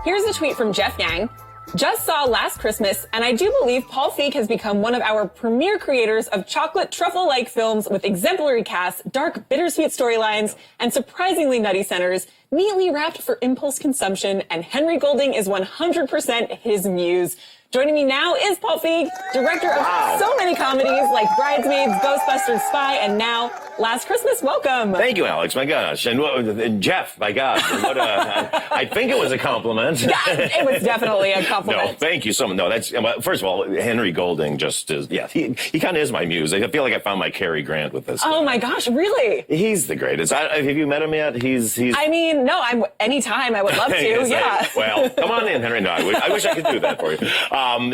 Here's a tweet from Jeff Yang. Just saw Last Christmas, and I do believe Paul Feig has become one of our premier creators of chocolate truffle-like films with exemplary casts, dark, bittersweet storylines, and surprisingly nutty centers, neatly wrapped for impulse consumption, and Henry Golding is 100% his muse. Joining me now is Paul Feig, director of so many comedies like Bridesmaids, Ghostbusters, Spy, and now Last Christmas. Welcome. Thank you, Alex. My gosh. And Jeff, my God. What I think it was a compliment. Yeah, it was definitely a compliment. No, thank you so much. No, that's, first of all, Henry Golding just is, yeah, he kind of is my muse. I feel like I found my Cary Grant with this. Oh my gosh, really? He's the greatest. Have you met him yet? He's. I mean, no, anytime I would love to, yeah. Well, come on in, Henry. No, I wish I could do that for you.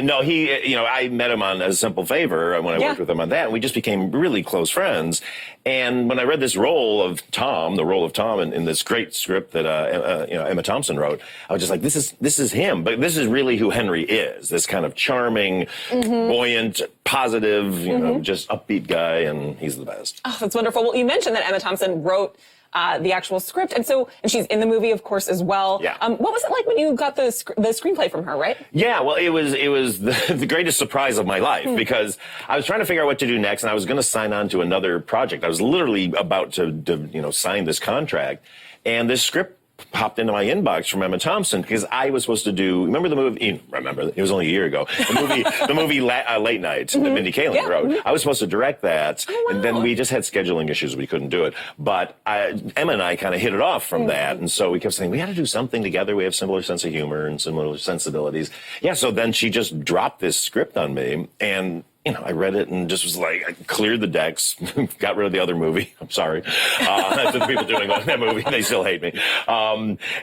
No, I met him on A Simple Favor when I worked with him on that, and we just became really close friends. And when I read this role of Tom in this great script that Emma Thompson wrote, I was just like, this is him. But this is really who Henry is. This kind of charming, buoyant, positive, just upbeat guy, and he's the best. Oh, that's wonderful. Well, you mentioned that Emma Thompson wrote the actual script, and she's in the movie, of course, as well. Yeah. What was it like when you got the screenplay from her, right? Yeah, well, it was the greatest surprise of my life because I was trying to figure out what to do next, and I was going to sign on to another project. I was literally about to sign this contract, and this script popped into my inbox from Emma Thompson because I was supposed to do. Remember the movie? Remember, it was only a year ago. The movie Late Night that Mindy Kaling wrote. I was supposed to direct that, and then we just had scheduling issues. We couldn't do it. But Emma and I kind of hit it off from that, and so we kept saying we got to do something together. We have similar sense of humor and similar sensibilities. Yeah. So then she just dropped this script on me, and I read it and just was like, I cleared the decks, got rid of the other movie. I'm sorry. To the people doing that movie, they still hate me.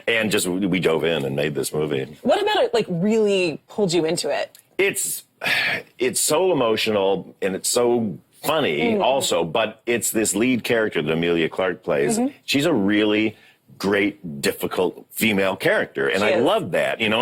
And just, we dove in and made this movie. What about it, really pulled you into it? It's so emotional and it's so funny also, but it's this lead character that Emilia Clarke plays. She's a really great, difficult female character. And I love that, and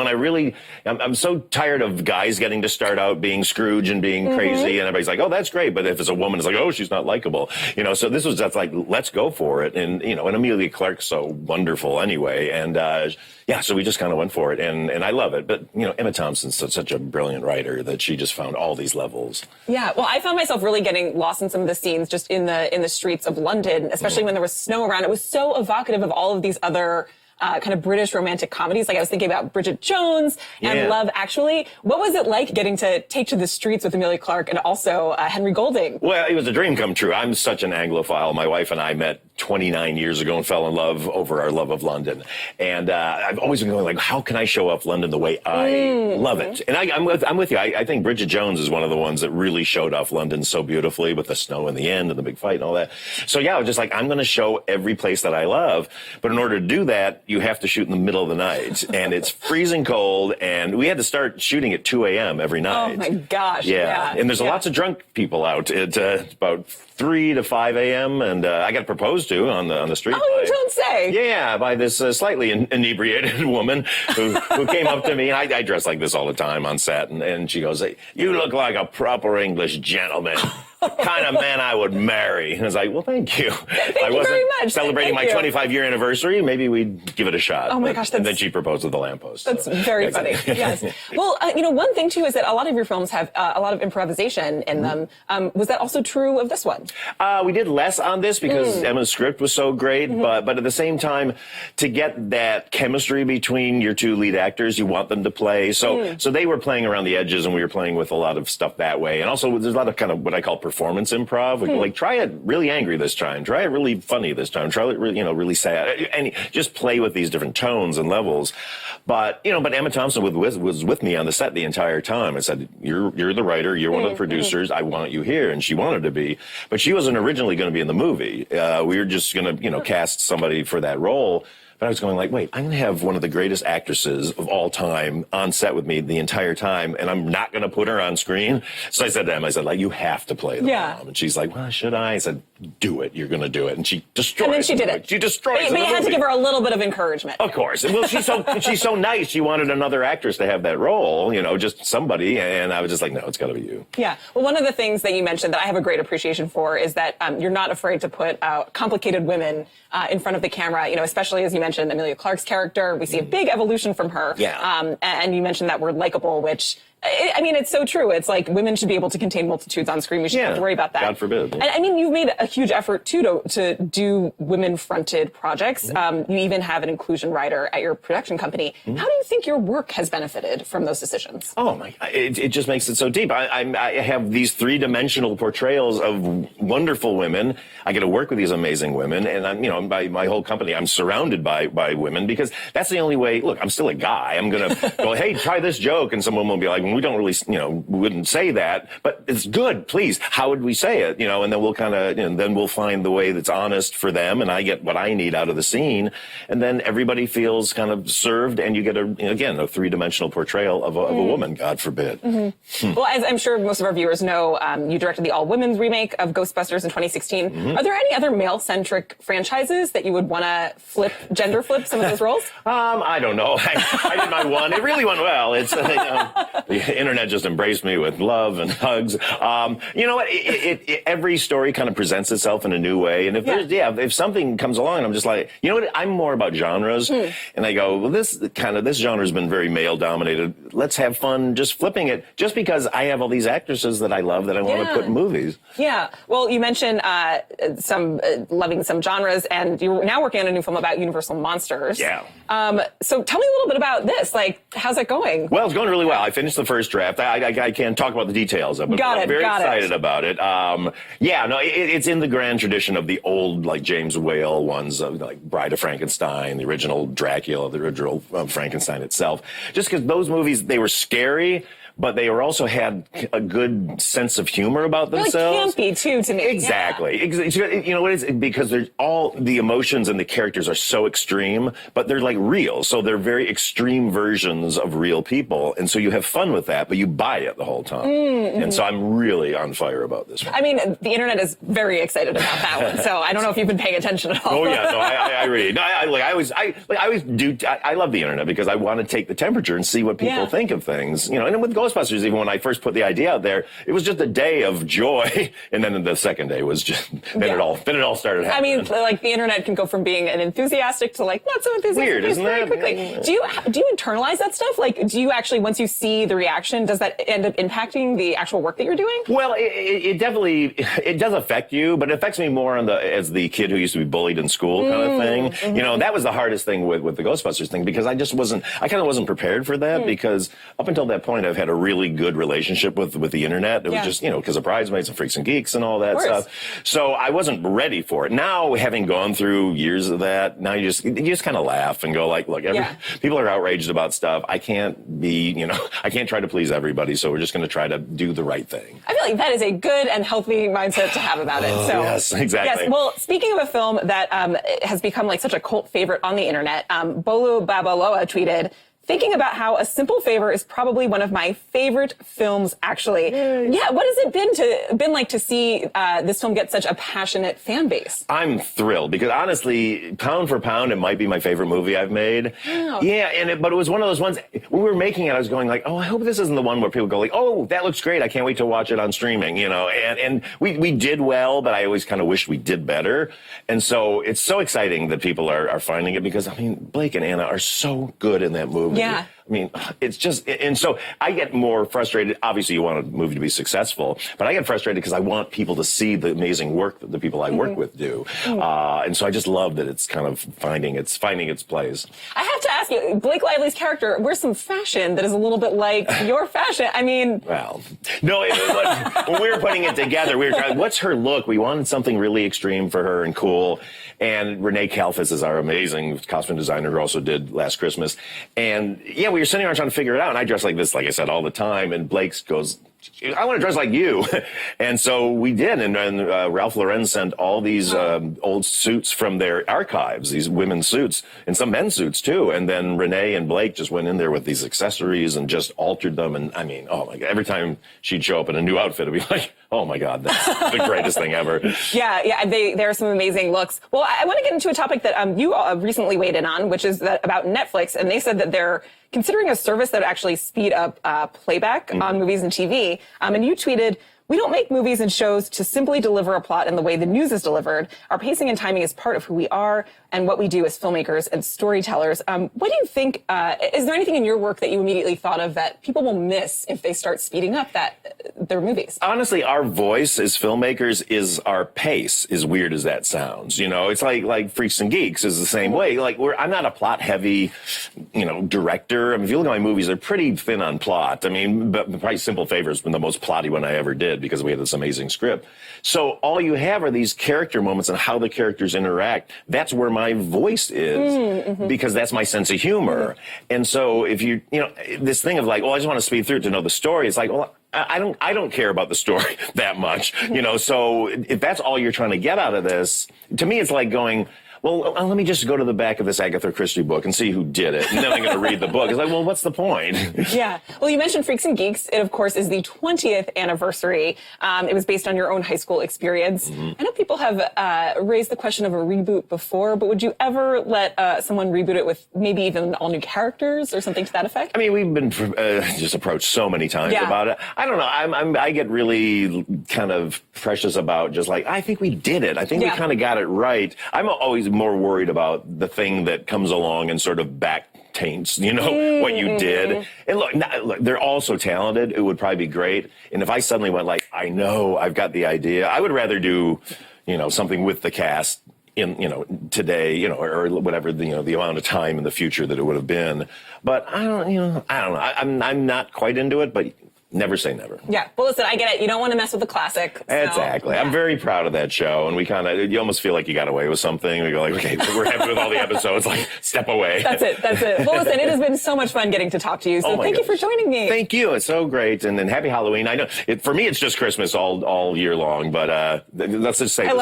I'm so tired of guys getting to start out being Scrooge and being crazy, and everybody's like, oh, that's great. But if it's a woman, it's like, oh, she's not likable, so this was just like, let's go for it. And, and Emilia Clarke's so wonderful anyway. And, so we just kind of went for it, and I love it. But, Emma Thompson's such a brilliant writer that she just found all these levels. Yeah, well, I found myself really getting lost in some of the scenes just in the streets of London, especially when there was snow around. It was so evocative of all of these other kind of British romantic comedies. Like I was thinking about Bridget Jones and Love Actually. What was it like getting to take to the streets with Emilia Clarke and also Henry Golding? Well, it was a dream come true. I'm such an Anglophile. My wife and I met 29 years ago and fell in love over our love of London. And I've always been going like, how can I show off London the way I love it? And I'm with you. I think Bridget Jones is one of the ones that really showed off London so beautifully with the snow in the end and the big fight and all that. So I was just like, I'm going to show every place that I love. But in order to do that, you have to shoot in the middle of the night. And it's freezing cold. And we had to start shooting at 2 a.m. every night. Oh, my gosh. Yeah. And there's lots of drunk people out at about 3 to 5 a.m. And I got proposed to on the street. Oh, you don't say. Yeah, by this slightly inebriated woman who came up to me. I dress like this all the time on set. And she goes, hey, you look like a proper English gentleman. The kind of man I would marry. And I was like, well, thank you. Thank you very much. Celebrating my 25-year anniversary. Maybe we'd give it a shot. Oh, my gosh. And then she proposed with the lamppost. That's very funny. Yes. Well, one thing, too, is that a lot of your films have a lot of improvisation in them. Was that also true of this one? We did less on this because Emma's script was so great. But at the same time, to get that chemistry between your two lead actors, you want them to play. So they were playing around the edges, and we were playing with a lot of stuff that way. And also, there's a lot of kind of what I call performance improv. Like, try it really angry this time. Try it really funny this time. Try it really, really sad. And just play with these different tones and levels. But Emma Thompson was with me on the set the entire time. I said, you're the writer. You're one of the producers. I want you here. And she wanted to be. But she wasn't originally going to be in the movie. We were just going to, cast somebody for that role. But I was going like, wait, I'm going to have one of the greatest actresses of all time on set with me the entire time, and I'm not going to put her on screen. So I said to Emma, you have to play the mom. And she's like, well, should I? I said, do it. You're going to do it. And she destroyed it. And then she did it. She destroyed it. But you had to give her a little bit of encouragement. Of course. Well, she's so nice. She wanted another actress to have that role, just somebody. And I was just like, no, it's got to be you. Yeah. Well, one of the things that you mentioned that I have a great appreciation for is that you're not afraid to put complicated women in front of the camera, especially as you mentioned Emilia Clarke's character. We see a big evolution from her. Yeah. And you mentioned that word likable, which, it's so true. It's like women should be able to contain multitudes on screen. We shouldn't have to worry about that. God forbid. Yeah. And you've made a huge effort, too, to do women-fronted projects. You even have an inclusion writer at your production company. How do you think your work has benefited from those decisions? Oh, my God. It just makes it so deep. I have these three-dimensional portrayals of wonderful women. I get to work with these amazing women. And, by my whole company, I'm surrounded by women because that's the only way. Look, I'm still a guy. I'm going to go, hey, try this joke. And someone will be like, we don't really, we wouldn't say that, but it's good. Please, how would we say it? And then we'll kind of, then we'll find the way that's honest for them, and I get what I need out of the scene, and then everybody feels kind of served, and you get a three-dimensional portrayal of a woman. God forbid. Well, as I'm sure most of our viewers know, you directed the all-women's remake of Ghostbusters in 2016. Are there any other male-centric franchises that you would want to gender flip some of those roles? I don't know. I did my one. It really went well. It's the internet just embraced me with love and hugs. You know what? Every story kind of presents itself in a new way. And if something comes along and I'm just like, you know what? I'm more about genres. And I go, well, this genre has been very male dominated. Let's have fun just flipping it just because I have all these actresses that I love that I want to put in movies. Yeah. Well, you mentioned loving some genres, and you're now working on a new film about Universal monsters. Yeah. So tell me a little bit about this. Like, how's it going? Well, it's going really well. I finished the first draft. I can't talk about the details of it, but I'm very excited about it. It's in the grand tradition of the old, like, James Whale ones, like Bride of Frankenstein, the original Dracula, the original Frankenstein itself. Just because those movies, they were scary, but they also had a good sense of humor about themselves. Like campy, too, to me. Exactly. You know what it is? Because all the emotions and the characters are so extreme, but they're like real. So they're very extreme versions of real people. And so you have fun with that, but you buy it the whole time. And so I'm really on fire about this one. I mean, the internet is very excited about that one. So I don't know if you've been paying attention at all. Oh, yeah. No, I read. No, I always do. I love the internet because I want to take the temperature and see what people think of things. And with Ghostbusters, even when I first put the idea out there, it was just a day of joy, and then the second day was just then it all started happening. I mean, like, the internet can go from being an enthusiastic to, like, not so enthusiastic. Weird, isn't very that? Quickly. Yeah. Do you internalize that stuff? Like, do you actually, once you see the reaction, does that end up impacting the actual work that you're doing? Well, it definitely does affect you, but it affects me more as the kid who used to be bullied in school kind of thing. That was the hardest thing with the Ghostbusters thing, because I kind of wasn't prepared for that, because up until that point I've had a really good relationship with the internet. It was just, because of Bridesmaids and Freaks and Geeks and all that stuff. So I wasn't ready for it. Now, having gone through years of that, now you just kind of laugh and go like, look, people are outraged about stuff. I can't I can't try to please everybody. So we're just going to try to do the right thing. I feel like that is a good and healthy mindset to have about it. So yes, exactly. Yes. Well, speaking of a film that has become like such a cult favorite on the internet, Bolu Babaloa tweeted, thinking about how A Simple Favor is probably one of my favorite films, actually. Yeah, what has it been like to see this film get such a passionate fan base? I'm thrilled, because honestly, pound for pound, it might be my favorite movie I've made. Oh. Yeah, but it was one of those ones, when we were making it, I was going like, oh, I hope this isn't the one where people go like, oh, that looks great, I can't wait to watch it on streaming, and we did well, but I always kind of wished we did better. And so it's so exciting that people are finding it, because, I mean, Blake and Anna are so good in that movie. Yeah. I mean, it's just, and so I get more frustrated. Obviously, you want a movie to be successful, but I get frustrated because I want people to see the amazing work that the people I work with do. And so I just love that it's kind of finding its place. I have to ask you, Blake Lively's character wears some fashion that is a little bit like your fashion. I mean, well, no, when we were putting it together, we were trying, what's her look? We wanted something really extreme for her and cool. And Renee Kalfas is our amazing costume designer who also did Last Christmas. And yeah, we were sitting around trying to figure it out. And I dress like this, like I said, all the time. And Blake goes, I want to dress like you. And so we did. And Ralph Lauren sent all these old suits from their archives, these women's suits, and some men's suits too. And then Renee and Blake just went in there with these accessories and just altered them. And I mean, oh my God, every time she'd show up in a new outfit, it'd be like, oh my God, that's the greatest thing ever. Yeah, there are some amazing looks. Well, I want to get into a topic that you recently weighed in on, which is about Netflix. And they said that they're considering a service that would actually speed up playback on movies and TV. And you tweeted, "We don't make movies and shows to simply deliver a plot in the way the news is delivered. Our pacing and timing is part of who we are and what we do as filmmakers and storytellers." What do you think, is there anything in your work that you immediately thought of that people will miss if they start speeding up their movies? Honestly, our voice as filmmakers is our pace, as weird as that sounds. You know, it's like Freaks and Geeks is the same way. Like, I'm not a plot heavy, director. I mean, if you look at my movies, they're pretty thin on plot. I mean, but probably Simple Favor has been the most plotty one I ever did because we had this amazing script. So all you have are these character moments and how the characters interact. That's where my voice is because that's my sense of humor. And so if this thing of like, I just want to speed through it to know the story. It's like, well, I don't care about the story that much, so if that's all you're trying to get out of this, to me, it's like going, well, let me just go to the back of this Agatha Christie book and see who did it. And then I'm going to read the book. It's like, well, what's the point? Yeah. Well, you mentioned Freaks and Geeks. It, of course, is the 20th anniversary. It was based on your own high school experience. I know people have raised the question of a reboot before, but would you ever let someone reboot it with maybe even all new characters or something to that effect? I mean, we've been just approached so many times about it. I don't know. I get really kind of precious about just like, I think we did it. I think we kind of got it right. I'm always more worried about the thing that comes along and sort of back taints, what you did. And look, they're all so talented. It would probably be great. And if I suddenly went like, I know, I've got the idea, I would rather do, something with the cast in, today, or whatever, the amount of time in the future that it would have been. But I don't know. I'm not quite into it, but never say never. Yeah. Well, listen, I get it. You don't want to mess with the classic. So, exactly. Yeah. I'm very proud of that show. And we you almost feel like you got away with something. We go like, okay, we're happy with all the episodes. Like, step away. That's it. Well, listen, it has been so much fun getting to talk to you. So thank you for joining me. Thank you. It's so great. And then happy Halloween. I know for me, it's just Christmas all year long. But let's just say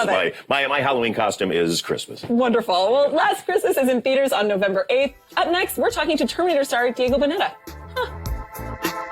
my Halloween costume is Christmas. Wonderful. Well, Last Christmas is in theaters on November 8th. Up next, we're talking to Terminator star Diego Boneta.